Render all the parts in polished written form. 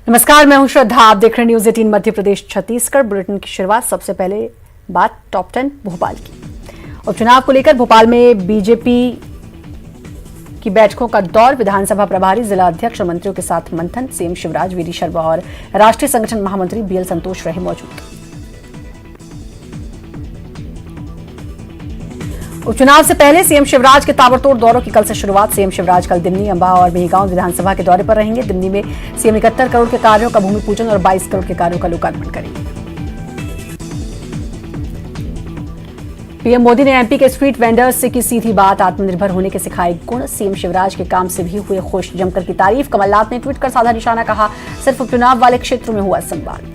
नमस्कार, मैं हूं श्रद्धा। आप देख रहे हैं न्यूज 18 मध्य प्रदेश छत्तीसगढ़। बुलेटिन की शुरुआत सबसे पहले बात टॉप 10 भोपाल की। उपचुनाव को लेकर भोपाल में बीजेपी की बैठकों का दौर। विधानसभा प्रभारी, जिला अध्यक्ष और मंत्रियों के साथ मंथन। सीएम शिवराज, वीडी शर्मा और राष्ट्रीय संगठन महामंत्री बीएल संतोष रहे मौजूद। उपचुनाव से पहले सीएम शिवराज के ताबड़तोड़ दौरों की कल से शुरुआत। सीएम शिवराज कल दिमनी, अंबा और मेहगांव विधानसभा के दौरे पर रहेंगे। दिमनी में सीएम 71 करोड़ के कार्यों का भूमि पूजन और 22 करोड़ के कार्यों का लोकार्पण करेंगे। पीएम मोदी ने एमपी के स्ट्रीट वेंडर्स से की सीधी बात। आत्मनिर्भर होने के सिखाए गुण। सीएम शिवराज के काम से भी हुए खुश। जमकर की तारीफ। कमलनाथ ने ट्वीट कर साधा निशाना, कहा सिर्फ उपचुनाव वाले क्षेत्रों में हुआ संवाद।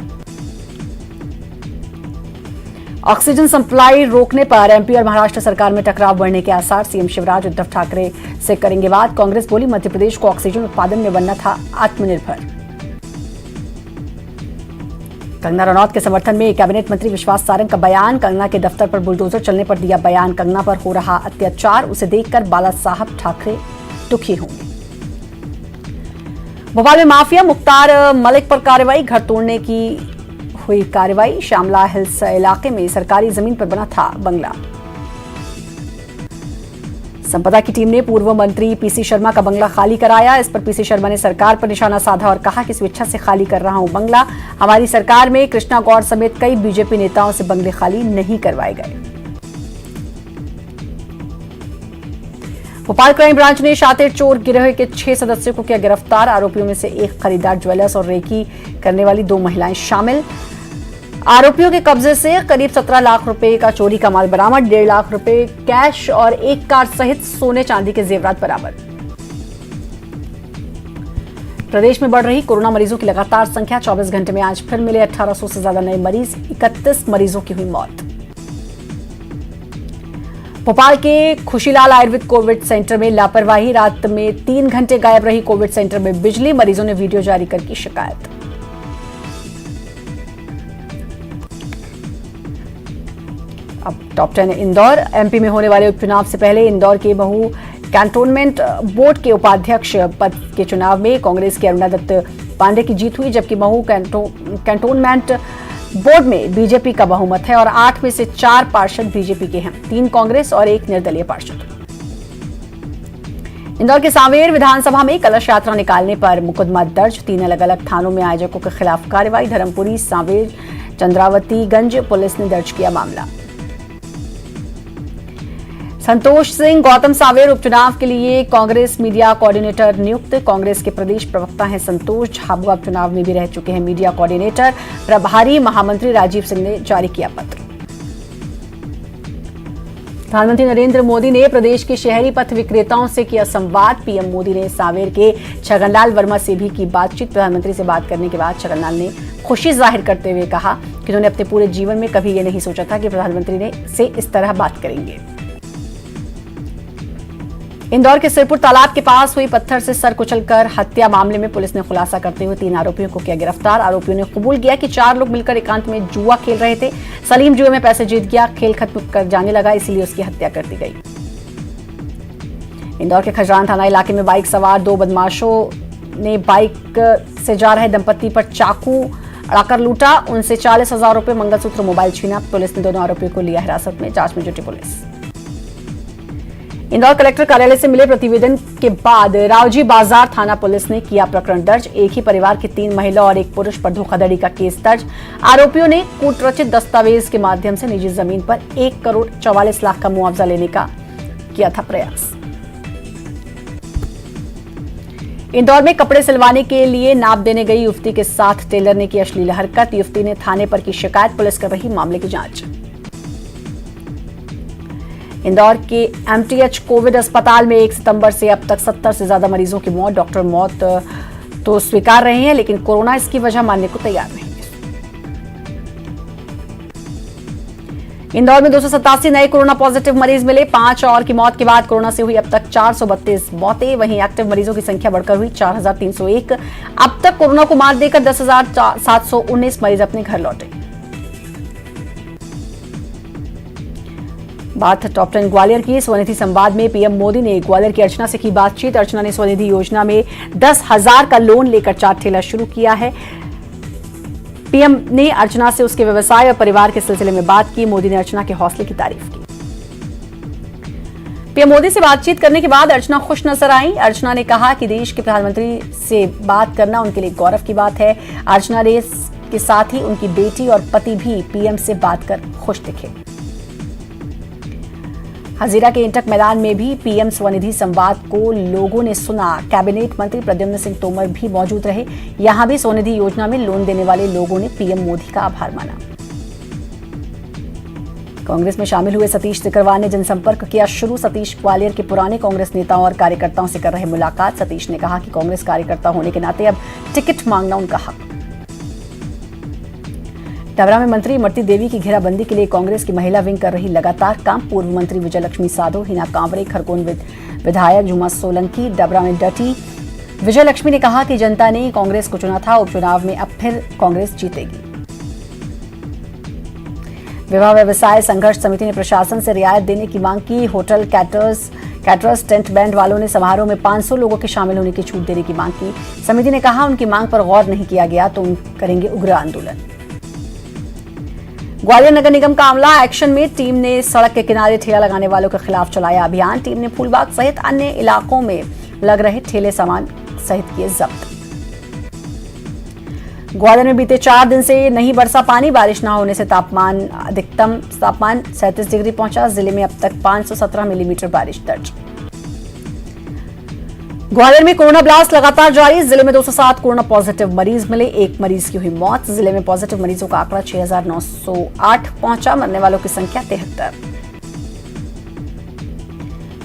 ऑक्सीजन सप्लाई रोकने पर एमपी और महाराष्ट्र सरकार में टकराव बढ़ने के आसार। सीएम शिवराज उद्धव ठाकरे से करेंगे बात। कांग्रेस बोली मध्य प्रदेश को ऑक्सीजन उत्पादन में बनना था आत्मनिर्भर। कंगना रनौत के समर्थन में कैबिनेट मंत्री विश्वास सारंग का बयान। कंगना के दफ्तर पर बुलडोजर चलने पर दिया बयान। कंगना पर हो रहा अत्याचार, उसे देखकर बाला साहब ठाकरे दुखी होंगे। भोपाल में माफिया मुख्तार मलिक पर कार्रवाई। घर तोड़ने की हुई कार्रवाई। श्यामला हिल्स इलाके में सरकारी जमीन पर बना था बंगला। संपदा की टीम ने पूर्व मंत्री पीसी शर्मा का बंगला खाली कराया। इस पर पीसी शर्मा ने सरकार पर निशाना साधा और कहा कि स्वेच्छा से खाली कर रहा हूं बंगला। हमारी सरकार में कृष्णा गौड़ समेत कई बीजेपी नेताओं से बंगले खाली नहीं करवाए गए। भोपाल क्राइम ब्रांच ने शातिर चोर गिरोह के 6 सदस्यों को किया गिरफ्तार। आरोपियों में से एक खरीदार, ज्वेलर्स और रेकी करने वाली 2 महिलाएं शामिल। आरोपियों के कब्जे से करीब 17 लाख रुपए का चोरी का माल बरामद। 1.5 लाख रुपए कैश और एक कार सहित सोने चांदी के जेवरात बरामद। प्रदेश में बढ़ रही कोरोना मरीजों की लगातार संख्या। 24 घंटे में आज फिर मिले 1800 से ज्यादा नए मरीज। 31 मरीजों की हुई मौत। भोपाल के खुशीलाल आयुर्वेद कोविड सेंटर में लापरवाही। रात में 3 घंटे गायब रही कोविड सेंटर में बिजली। मरीजों ने वीडियो जारी कर की शिकायत। अब टॉप 10 इंदौर। एमपी में होने वाले उपचुनाव से पहले इंदौर के महू कैंटोनमेंट बोर्ड के उपाध्यक्ष पद के चुनाव में कांग्रेस की अरुणा दत्त पांडे की जीत हुई, जबकि महू कैंटोनमेंट बोर्ड में बीजेपी का बहुमत है और 8 में से 4 पार्षद बीजेपी के हैं, 3 कांग्रेस और 1 निर्दलीय पार्षद। इंदौर के सांवेर विधानसभा में कलश यात्रा निकालने पर मुकदमा दर्ज। 3 अलग अलग थानों में आयोजकों के खिलाफ कार्रवाई। धर्मपुरी, सांवेर, चंद्रावतीगंज पुलिस ने दर्ज किया मामला। संतोष सिंह गौतम सांवेर उपचुनाव के लिए कांग्रेस मीडिया कोऑर्डिनेटर नियुक्त। कांग्रेस के प्रदेश प्रवक्ता हैं संतोष। झाबुआ उपचुनाव में भी रह चुके हैं मीडिया कोऑर्डिनेटर। प्रभारी महामंत्री राजीव सिंह ने जारी किया पत्र। प्रधानमंत्री नरेंद्र मोदी ने प्रदेश के शहरी पथ विक्रेताओं से किया संवाद। पीएम मोदी ने सांवेर के छगनलाल वर्मा से भी की बातचीत। प्रधानमंत्री से बात करने के बाद छगनलाल ने खुशी जाहिर करते हुए कहा कि उन्होंने अपने पूरे जीवन में कभी ये नहीं सोचा था कि प्रधानमंत्री ने से इस तरह बात करेंगे। इंदौर के सिरपुर तालाब के पास हुई पत्थर से सर कुचलकर हत्या मामले में पुलिस ने खुलासा करते हुए 3 आरोपियों को किया गिरफ्तार। आरोपियों ने कबूल किया कि 4 लोग मिलकर एकांत में जुआ खेल रहे थे। सलीम जुए में पैसे जीत गया, खेल खत्म कर जाने लगा, इसलिए उसकी हत्या कर दी गई। इंदौर के खजरान थाना इलाके में बाइक सवार 2 बदमाशों ने बाइक से जा रहे दंपत्ति पर चाकू अड़ाकर लूटा। उनसे 40,000 रुपए, मंगलसूत्र, मोबाइल छीना। पुलिस ने दोनों आरोपियों को लिया हिरासत में। जांच में जुटी पुलिस। इंदौर कलेक्टर कार्यालय से मिले प्रतिवेदन के बाद रावजी बाजार थाना पुलिस ने किया प्रकरण दर्ज। एक ही परिवार की 3 महिला और 1 पुरुष पर धोखाधड़ी का केस दर्ज। आरोपियों ने कूटरचित दस्तावेज के माध्यम से निजी जमीन पर 1 करोड़ 44 लाख का मुआवजा लेने का किया था प्रयास। इंदौर में कपड़े सिलवाने के लिए नाप देने गई युवती के साथ टेलर ने की अश्लील हरकत। युवती ने थाने पर की शिकायत। पुलिस कर रही मामले की जांच। इंदौर के एमटीएच कोविड अस्पताल में 1 सितंबर से अब तक 70 से ज्यादा मरीजों की मौत। डॉक्टर मौत तो स्वीकार रहे हैं, लेकिन कोरोना इसकी वजह मानने को तैयार नहीं है। इंदौर में 287 नए कोरोना पॉजिटिव मरीज मिले। 5 और की मौत के बाद कोरोना से हुई अब तक 432 मौतें। वहीं एक्टिव मरीजों की संख्या बढ़कर हुई 4301। अब तक कोरोना को मात देकर 10,719 मरीज अपने घर लौटे। बात टॉप 10 ग्वालियर की। स्वनिधि संवाद में पीएम मोदी ने ग्वालियर की अर्चना से की बातचीत। अर्चना ने स्वनिधि योजना में 10,000 का लोन लेकर चाट ठेला शुरू किया है। पीएम ने अर्चना से उसके व्यवसाय और परिवार के सिलसिले में बात की। मोदी ने अर्चना के हौसले की तारीफ की। पीएम मोदी से बातचीत करने के बाद अर्चना खुश नजर आई। अर्चना ने कहा कि देश के प्रधानमंत्री से बात करना उनके लिए गौरव की बात है। अर्चना ने के साथ ही उनकी बेटी और पति भी पीएम से बात कर खुश दिखे। हजीरा के इंटक मैदान में भी पीएम स्वनिधि संवाद को लोगों ने सुना। कैबिनेट मंत्री प्रद्युम्न सिंह तोमर भी मौजूद रहे। यहां भी स्वनिधि योजना में लोन देने वाले लोगों ने पीएम मोदी का आभार माना। कांग्रेस में शामिल हुए सतीश सिकरवार ने जनसंपर्क किया शुरू। सतीश ग्वालियर के पुराने कांग्रेस नेताओं और कार्यकर्ताओं से कर रहे मुलाकात। सतीश ने कहा कि कांग्रेस कार्यकर्ता होने के नाते अब टिकट मांगना उनका हक। डबरा में मंत्री इमरती देवी की घेराबंदी के लिए कांग्रेस की महिला विंग कर रही लगातार काम। पूर्व मंत्री विजयलक्ष्मी साधो, हिना कांवरे, खरगोन विधायक झुमा सोलंकी डबरा में डटी। विजयलक्ष्मी ने कहा कि जनता ने कांग्रेस को चुना था। उपचुनाव में अब फिर कांग्रेस जीतेगी। विवाह व्यवसाय संघर्ष समिति ने प्रशासन से रियायत देने की मांग की। होटल कैटरर्स टेंट बैंड वालों ने समारोह में 500 लोगों के शामिल होने की छूट देने की मांग की। समिति ने कहा उनकी मांग पर गौर नहीं किया गया तो करेंगे उग्र आंदोलन। ग्वालियर नगर निगम का अमला एक्शन में। टीम ने सड़क के किनारे ठेला लगाने वालों के खिलाफ चलाया अभियान। टीम ने फूलबाग सहित अन्य इलाकों में लग रहे ठेले सामान सहित किए जब्त। ग्वालियर में बीते 4 दिन से नहीं बरसा पानी। बारिश न होने से अधिकतम तापमान 37 डिग्री पहुंचा। जिले में अब तक 517 मिलीमीटर बारिश दर्ज। ग्वालियर में कोरोना ब्लास्ट लगातार जारी। जिले में 207 कोरोना पॉजिटिव मरीज मिले। एक मरीज की हुई मौत। जिले में पॉजिटिव मरीजों का आंकड़ा 6,908 पहुंचा। मरने वालों की संख्या 73।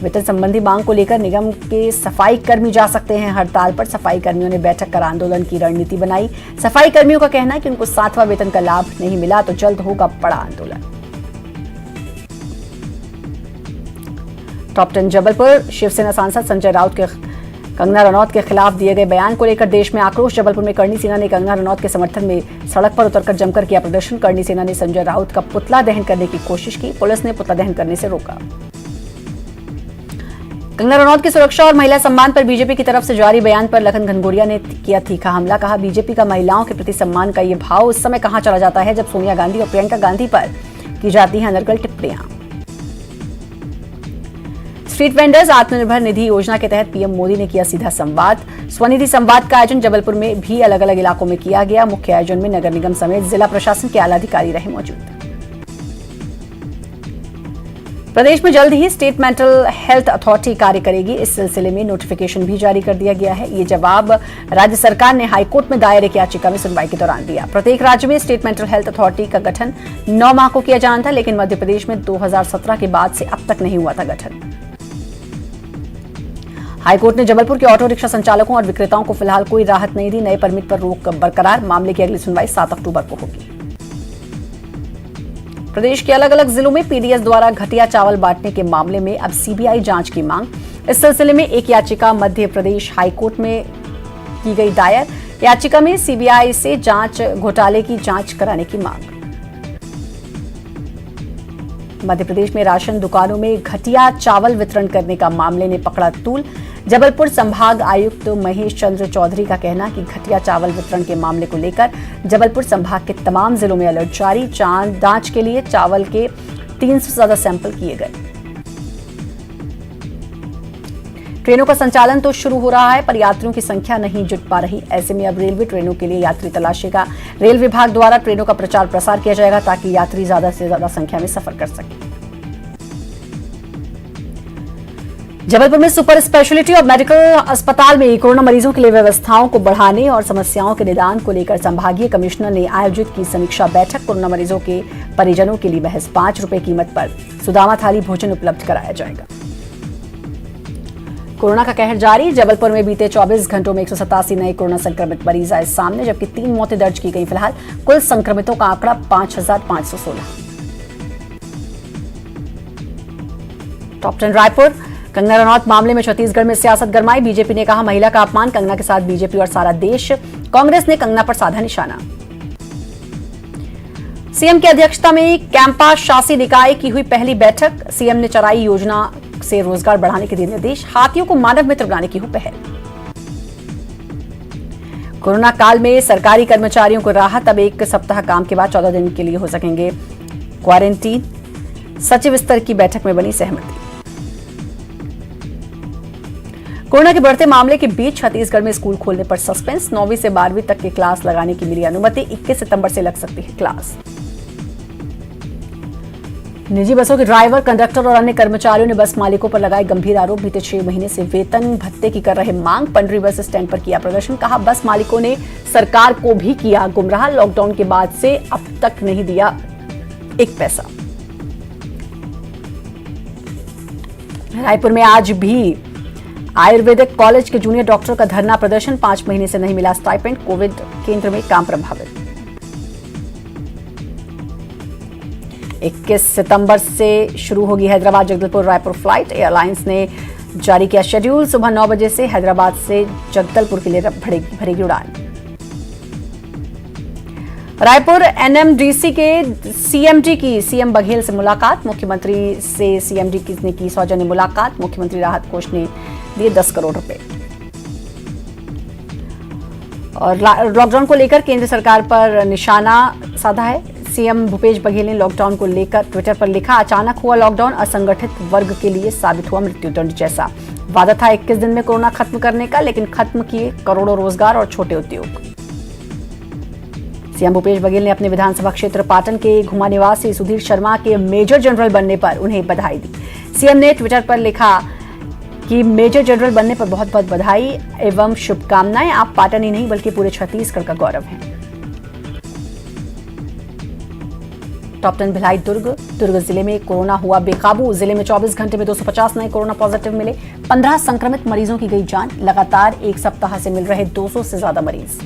वेतन संबंधी मांग को लेकर निगम के सफाई कर्मी जा सकते हैं हड़ताल पर। सफाई कर्मियों ने बैठक कर आंदोलन की रणनीति बनाई। सफाई कर्मियों का कहना है कि उनको 7वां वेतन का लाभ नहीं मिला तो जल्द होगा बड़ा आंदोलन। टॉप 10 जबलपुर। शिवसेना सांसद संजय राउत के कंगना रनौत के खिलाफ दिए गए बयान को लेकर देश में आक्रोश। जबलपुर में करणी सेना ने कंगना रनौत के समर्थन में सड़क पर उतरकर जमकर किया प्रदर्शन। करणी सेना ने संजय राउत का पुतला दहन करने की कोशिश की। पुलिस ने पुतला दहन करने से रोका। कंगना रनौत की सुरक्षा और महिला सम्मान पर बीजेपी की तरफ से जारी बयान पर लखन घनघोरिया ने किया तीखा हमला। कहा बीजेपी का महिलाओं के प्रति सम्मान का ये भाव उस समय कहां चला जाता है जब सोनिया गांधी और प्रियंका गांधी पर की जाती हैं अनर्गल टिप्पणियां। स्ट्रीट वेंडर्स आत्मनिर्भर निधि योजना के तहत पीएम मोदी ने किया सीधा संवाद। स्वनिधि संवाद का आयोजन जबलपुर में भी अलग अलग इलाकों में किया गया। मुख्य आयोजन में नगर निगम समेत जिला प्रशासन के आला अधिकारी रहे मौजूद। प्रदेश में जल्द ही स्टेट मेंटल हेल्थ अथॉरिटी कार्य करेगी। इस सिलसिले में नोटिफिकेशन भी जारी कर दिया गया है। ये जवाब राज्य सरकार ने हाईकोर्ट में दायर एक याचिका में सुनवाई के दौरान दिया। प्रत्येक राज्य में स्टेट मेंटल हेल्थ अथॉरिटी का गठन 9 माह को किया जाना था, लेकिन मध्य प्रदेश में 2017 के बाद से अब तक नहीं हुआ था गठन। हाईकोर्ट ने जबलपुर के ऑटो रिक्शा संचालकों और विक्रेताओं को फिलहाल कोई राहत नहीं दी। नए परमिट पर रोक बरकरार। मामले की अगली सुनवाई 7 अक्टूबर को होगी। प्रदेश के अलग अलग जिलों में पीडीएस द्वारा घटिया चावल बांटने के मामले में अब सीबीआई जांच की मांग। इस सिलसिले में एक याचिका मध्य प्रदेश हाईकोर्ट में की गई दायर। याचिका में सीबीआई से घोटाले की जांच कराने की मांग। मध्य प्रदेश में राशन दुकानों में घटिया चावल वितरण करने का मामले ने पकड़ा तूल। जबलपुर संभाग आयुक्त महेश चंद्र चौधरी का कहना कि घटिया चावल वितरण के मामले को लेकर जबलपुर संभाग के तमाम जिलों में अलर्ट जारी। जांच के लिए चावल के 300 से ज्यादा सैंपल किए गए। ट्रेनों का संचालन तो शुरू हो रहा है, पर यात्रियों की संख्या नहीं जुट पा रही। ऐसे में अब रेलवे ट्रेनों के लिए यात्री तलाशेगा। रेल विभाग द्वारा ट्रेनों का प्रचार प्रसार किया जाएगा ताकि यात्री ज्यादा से ज्यादा संख्या में सफर कर सके। जबलपुर में सुपर स्पेशलिटी और मेडिकल अस्पताल में कोरोना मरीजों के लिए व्यवस्थाओं को बढ़ाने और समस्याओं के निदान को लेकर संभागीय कमिश्नर ने आयोजित की समीक्षा बैठक। कोरोना मरीजों के परिजनों के लिए महज 5 रुपए कीमत पर सुदामा थाली भोजन उपलब्ध कराया जाएगा। कोरोना का कहर जारी। जबलपुर में बीते 24 घंटों में 187 नए कोरोना संक्रमित मरीज आए सामने, जबकि 3 मौतें दर्ज की गई। फिलहाल कुल संक्रमितों का आंकड़ा 5,516। टॉप 10 रायपुर। कंगना रनौत मामले में छत्तीसगढ़ में सियासत गरमाई। बीजेपी ने कहा महिला का अपमान। कंगना के साथ बीजेपी और सारा देश। कांग्रेस ने कंगना पर साधा निशाना। सीएम की अध्यक्षता में कैंपा शासी निकाय की हुई पहली बैठक। सीएम ने चराई योजना से रोजगार बढ़ाने के दिए निर्देश। हाथियों को मानव मित्र बनाने की हुई पहल। कोरोना काल में सरकारी कर्मचारियों को राहत। अब 1 सप्ताह काम के बाद 14 दिन के लिए हो सकेंगे क्वारंटीन। सचिव स्तर की बैठक में बनी सहमति। कोरोना के बढ़ते मामले के बीच छत्तीसगढ़ में स्कूल खोलने पर सस्पेंस। 9वीं से 12वीं तक की क्लास लगाने की मिली अनुमति। 21 सितंबर से लग सकती है क्लास। निजी बसों के ड्राइवर, कंडक्टर और अन्य कर्मचारियों ने बस मालिकों पर लगाए गंभीर आरोप। बीते 6 महीने से वेतन भत्ते की कर रहे मांग। पंडरी बस स्टैंड पर किया प्रदर्शन। कहा, बस मालिकों ने सरकार को भी किया गुमराह। लॉकडाउन के बाद से अब तक नहीं दिया 1 पैसा। रायपुर में आज भी आयुर्वेदिक कॉलेज के जूनियर डॉक्टर का धरना प्रदर्शन। 5 महीने से नहीं मिला स्टाइपेंड। कोविड केंद्र में काम प्रभावित। 21 सितंबर से शुरू होगी हैदराबाद जगदलपुर रायपुर फ्लाइट। एयरलाइंस ने जारी किया शेड्यूल। सुबह 9 बजे से हैदराबाद से जगदलपुर के लिए भरेगी उड़ान। रायपुर एनएमडीसी के सीएमडी की सीएम बघेल से मुलाकात। मुख्यमंत्री से सीएमडी ने की सौजन्य मुलाकात। मुख्यमंत्री राहत कोष ने दिए 10 करोड़ रुपए। और लॉकडाउन को लेकर केंद्र सरकार पर निशाना साधा है। सीएम भूपेश बघेल ने लॉकडाउन को लेकर ट्विटर पर लिखा, अचानक हुआ लॉकडाउन असंगठित वर्ग के लिए साबित हुआ मृत्युदंड जैसा। वादा था 21 दिन में कोरोना खत्म करने का, लेकिन खत्म किए करोड़ों रोजगार और छोटे उद्योग। सीएम भूपेश बघेल ने अपने विधानसभा क्षेत्र पाटन के घुमा निवासी सुधीर शर्मा के मेजर जनरल बनने पर उन्हें बधाई दी। सीएम ने ट्विटर पर लिखा कि मेजर जनरल बनने पर बहुत बहुत बधाई एवं शुभकामनाएं। आप पाटन ही नहीं बल्कि पूरे छत्तीसगढ़ का गौरव हैं। टॉप 10 भिलाई दुर्ग जिले में कोरोना हुआ बेकाबू। जिले में 24 घंटे में 250 नए कोरोना पॉजिटिव मिले। 15 संक्रमित मरीजों की गई जान। लगातार 1 सप्ताह से मिल रहे 200 से ज्यादा मरीज।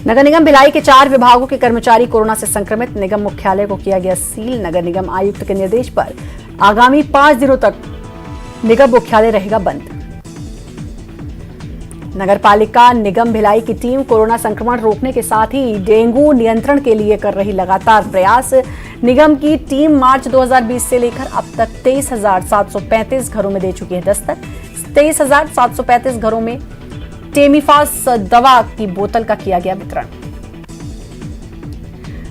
नगर निगम भिलाई के 4 विभागों के कर्मचारी कोरोना से संक्रमित। निगम मुख्यालय को किया गया सील। नगर निगम आयुक्त के निर्देश पर आगामी 5 दिनों तक निगम मुख्यालय रहेगा बंद। नगर पालिका निगम भिलाई की टीम कोरोना संक्रमण रोकने के साथ ही डेंगू नियंत्रण के लिए कर रही लगातार प्रयास। निगम की टीम मार्च 2020 से लेकर अब तक 23,735 घरों में दे चुकी है दस्तक। 23,735 घरों में टेमीफास दवा की बोतल का किया गया वितरण।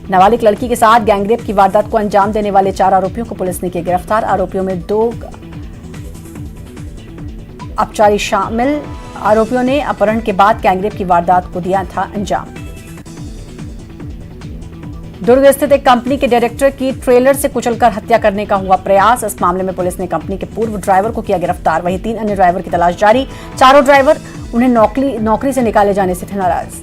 नाबालिग लड़की के साथ गैंगरेप की वारदात को अंजाम देने वाले 4 आरोपियों को पुलिस ने किया गिरफ्तार। आरोपियों में 2 अपचारी शामिल। आरोपियों ने अपहरण के बाद गैंगरेप की वारदात को दिया था अंजाम। दुर्ग स्थित एक कंपनी के डायरेक्टर की ट्रेलर से कुचलकर हत्या करने का हुआ प्रयास। इस मामले में पुलिस ने कंपनी के पूर्व ड्राइवर को किया गिरफ्तार। वहीं 3 अन्य ड्राइवर की तलाश जारी। चारों ड्राइवर उन्हें नौकरी से निकाले जाने से थे नाराज।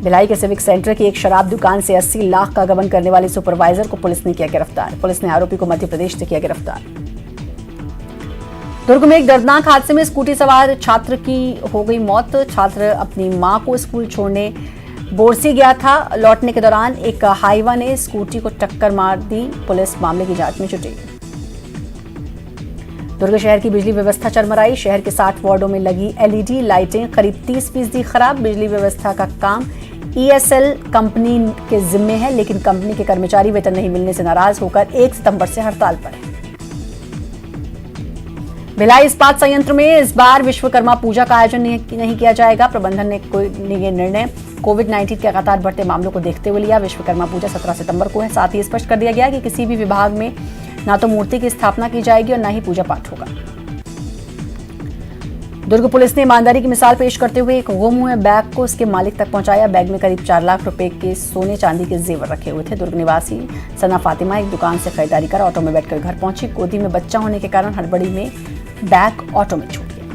भिलाई के सिविक सेंटर की एक शराब दुकान से 80 लाख का गबन करने वाले सुपरवाइजर को पुलिस ने किया गिरफ्तार। पुलिस ने आरोपी को मध्य प्रदेश से किया गिरफ्तार। दुर्ग में एक दर्दनाक हादसे में स्कूटी सवार छात्र की हो गई मौत। छात्र अपनी मां को स्कूल छोड़ने बोरसी गया था। लौटने के दौरान एक हाईवा ने स्कूटी को टक्कर मार दी। पुलिस मामले की जांच में जुटी। दुर्ग शहर की बिजली व्यवस्था चरमराई। शहर के 60 वार्डों में लगी एलईडी लाइटें करीब 30% खराब। बिजली व्यवस्था का काम ईएसएल कंपनी के जिम्मे है, लेकिन कंपनी के कर्मचारी वेतन नहीं मिलने से नाराज होकर 1 सितंबर से हड़ताल पर है। भिलाई इस्पात संयंत्र में इस बार विश्वकर्मा पूजा का आयोजन नहीं किया जाएगा। प्रबंधन ने ये निर्णय कोविड-19 के लगातार बढ़ते मामलों को देखते हुए लिया। विश्वकर्मा पूजा 17 सितंबर को है। साथ ही स्पष्ट कर दिया गया कि किसी भी विभाग में ना तो मूर्ति की स्थापना की जाएगी और न ही पूजा पाठ होगा। दुर्ग पुलिस ने ईमानदारी की मिसाल पेश करते हुए एक गुम हुए बैग को उसके मालिक तक पहुंचाया। बैग में करीब 4 लाख रुपए के सोने चांदी के जेवर रखे हुए थे। दुर्ग निवासी सना फातिमा एक दुकान से खरीदारी कर ऑटो में बैठकर घर पहुंची। गोदी में बच्चा होने के कारण हड़बड़ी में बैग ऑटो में छूट गया।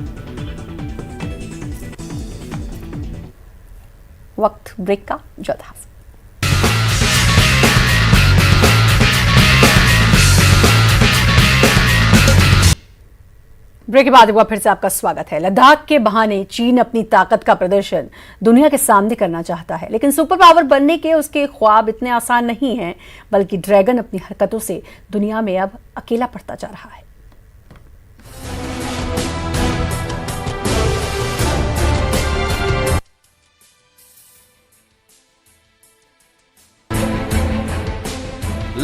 वक्त ब्रेक का। जल्द हाजिर। ब्रेक के बाद एक बार फिर से आपका स्वागत है। लद्दाख के बहाने चीन अपनी ताकत का प्रदर्शन दुनिया के सामने करना चाहता है, लेकिन सुपर पावर बनने के उसके ख्वाब इतने आसान नहीं हैं, बल्कि ड्रैगन अपनी हरकतों से दुनिया में अब अकेला पड़ता जा रहा है।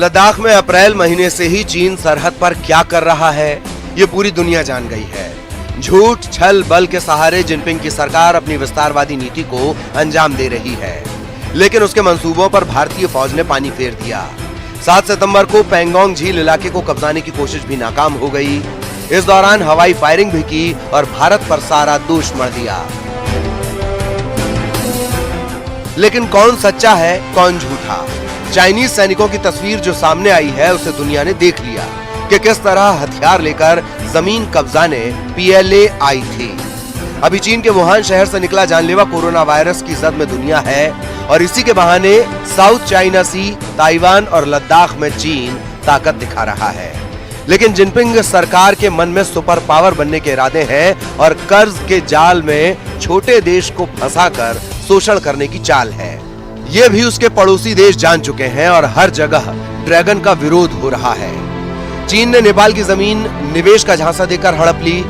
लद्दाख में अप्रैल महीने से ही चीन सरहद पर क्या कर रहा है, ये पूरी दुनिया जान गई है। झूठ, छल, बल के सहारे जिनपिंग की सरकार अपनी विस्तारवादी नीति को अंजाम दे रही है, लेकिन उसके मंसूबों पर भारतीय फौज ने पानी फेर दिया। 7 सितंबर को पैंगोंग झील इलाके को कब्जाने की कोशिश भी नाकाम हो गई। इस दौरान हवाई फायरिंग भी की और भारत पर सारा दोष मढ़ दिया। लेकिन कौन सच्चा है, कौन झूठा? चाइनीज सैनिकों की तस्वीर जो सामने आई है, उसे दुनिया ने देख लिया कि किस तरह हथियार लेकर जमीन कब्जाने PLA आई थी। अभी चीन के वुहान शहर से निकला जानलेवा कोरोना वायरस की जद में दुनिया है और इसी के बहाने साउथ चाइना सी, ताइवान और लद्दाख में चीन ताकत दिखा रहा है। लेकिन जिनपिंग सरकार के मन में सुपर पावर बनने के इरादे हैं और कर्ज के जाल में छोटे देश को फंसाकर शोषण करने की चाल है। ये भी उसके पड़ोसी देश जान चुके हैं और हर जगह ड्रैगन का विरोध हो रहा है। चीन ने नेपाल की जमीन निवेश का झांसा देकर हड़प ली।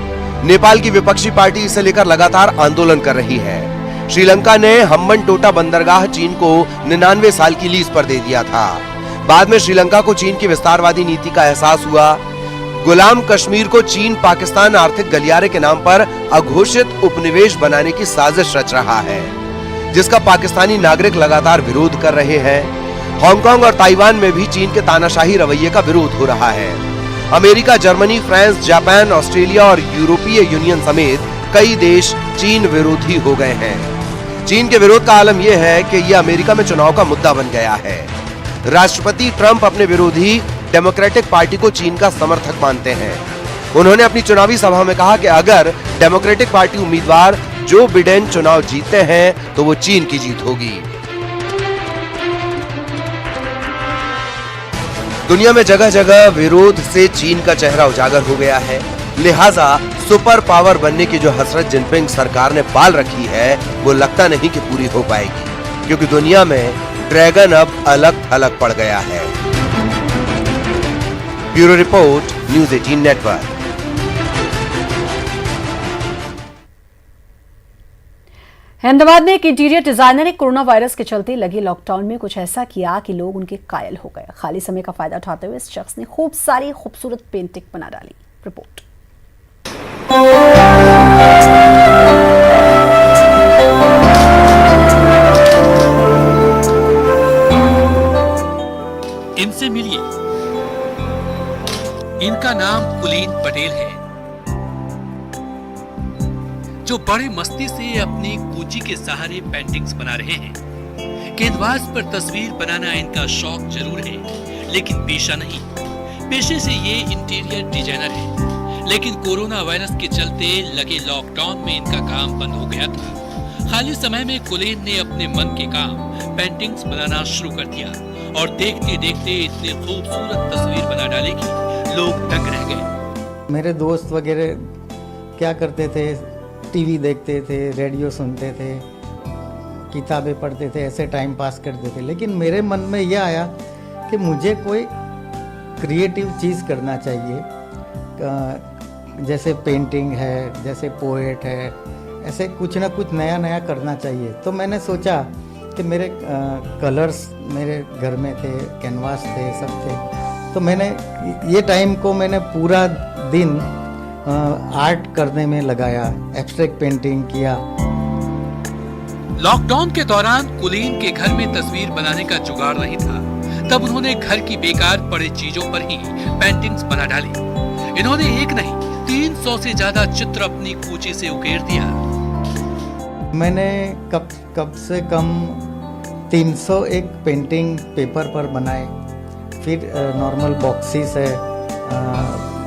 नेपाल की विपक्षी पार्टी इसे लेकर लगातार आंदोलन कर रही है। श्रीलंका ने हम्बनटोटा बंदरगाह चीन को 99 साल की लीज पर दे दिया था। बाद में श्रीलंका को चीन की विस्तारवादी नीति का एहसास हुआ। गुलाम कश्मीर को चीन पाकिस्तान आर्थिक गलियारे के नाम पर अघोषित उपनिवेश बनाने की साजिश रच रहा है, जिसका पाकिस्तानी नागरिक लगातार विरोध कर रहे हैं। हांगकांग और ताइवान में भी चीन के तानाशाही रवैये का विरोध हो रहा है। America, Germany, France, Japan, Australia और यूरोपीय यूनियन समेत कई देश चीन विरोधी हो गए हैं। चीन के विरोध का आलम यह है कि यह अमेरिका में चुनाव का मुद्दा बन गया है। राष्ट्रपति ट्रंप अपने विरोधी डेमोक्रेटिक पार्टी को चीन का समर्थक मानते हैं। उन्होंने अपनी चुनावी सभा में कहा कि अगर डेमोक्रेटिक पार्टी उम्मीदवार जो बिडेन चुनाव जीतते हैं तो वो चीन की जीत होगी। दुनिया में जगह जगह विरोध से चीन का चेहरा उजागर हो गया है। लिहाजा सुपर पावर बनने की जो हसरत जिनपिंग सरकार ने पाल रखी है, वो लगता नहीं कि पूरी हो पाएगी, क्योंकि दुनिया में ड्रैगन अब अलग थलग पड़ गया है। Bureau report, news 18 network. Ahmedabad में एक इंटीरियर डिजाइनर ने कोरोना वायरस के चलते लगे लॉकडाउन में कुछ ऐसा किया कि लोग उनके कायल हो गए। खाली समय का फायदा उठाते हुए इस शख्स ने खूब सारी खूबसूरत पेंटिंग बना डाली। रिपोर्ट। इनसे मिलिए, इनका नाम कुलीन पटेल है, जो बड़े मस्ती से अपनी कूची के सहारे पेंटिंग्स बना रहे हैं। कैनवास पर तस्वीर बनाना इनका शौक जरूर है, लेकिन पेशा नहीं। पेशे से ये इंटीरियर डिजाइनर है, लेकिन कोरोना वायरस के चलते लगे लॉकडाउन में इनका काम बंद हो गया था। खाली समय में कुलीन ने अपने मन के काम पेंटिंग्स बनाना शुरू कर दिया और देखते देखते इतनी खूबसूरत तस्वीर बना डाली कि लोग दंग रह गए। मेरे दोस्त वगैरह क्या करते थे, टीवी देखते थे, रेडियो सुनते थे, किताबें पढ़ते थे, ऐसे टाइम पास करते थे। लेकिन मेरे मन में यह आया कि मुझे कोई क्रिएटिव चीज़ करना चाहिए, जैसे पेंटिंग है, जैसे पोएट है, ऐसे कुछ ना कुछ नया नया करना चाहिए। तो मैंने सोचा कि मेरे कलर्स मेरे घर में थे, कैनवास थे, सब थे। तो मैंने ये टाइम को मैंने पूरा दिन आर्ट करने में लगाया, एब्स्ट्रैक्ट पेंटिंग किया। लॉकडाउन के दौरान कुलीन के घर में तस्वीर बनाने का जुगाड़ नहीं था, तब उन्होंने घर की बेकार पड़ी चीजों पर ही पेंटिंग्स बना डाली। इन्होंने एक नहीं 300 से ज्यादा चित्र अपनी कूची से उकेर दिया। मैंने कब से कम 301 पेंटिंग पेपर पर बनाए। फिर नॉर्मल बॉक्सेस है,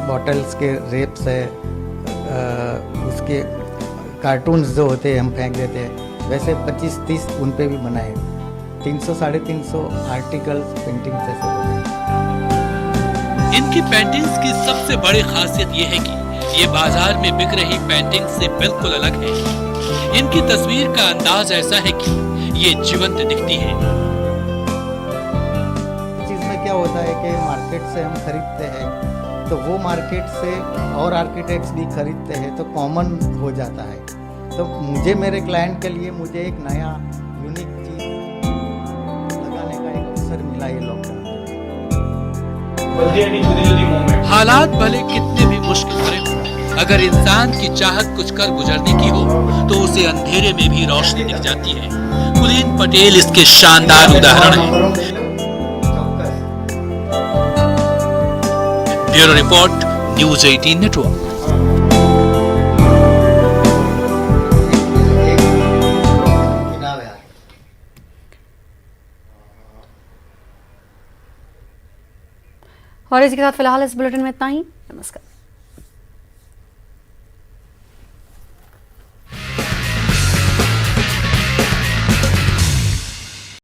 बॉटल्स के रेप्स है, उसके कार्टून्स जो होते हैं हम फेंक देते हैं, वैसे 25-30 उन पे भी बनाए। 300-350 आर्टिकल्स पेंटिंग जैसे होते हैं। इनकी पेंटिंग्स की सबसे बड़ी खासियत यह है कि ये बाजार में बिक रही पेंटिंग से बिल्कुल अलग है। इनकी तस्वीर का अंदाज ऐसा है कि ये जीवंत दिखती है। चीज़ में क्या होता है कि मार्केट से हम खरीदते हैं, तो वो मार्केट से और आर्किटेक्ट्स भी खरीदते हैं, तो कॉमन हो जाता है। तो मुझे, मेरे क्लाइंट के लिए मुझे एक नया यूनिक चीज़ लगाने का एक अवसर मिला ये लॉकडाउन में। हालात भले कितने भी मुश्किल भरे हों, अगर इंसान की चाहत कुछ कर गुजरने की हो तो उसे अंधेरे में भी रोशनी दिख जाती है। कुलीन पटेल इसके शानदार उदाहरण हैं। Bureau report, news 18 network. और इसी के साथ फिलहाल इस बुलेटिन में इतना ही। नमस्कार।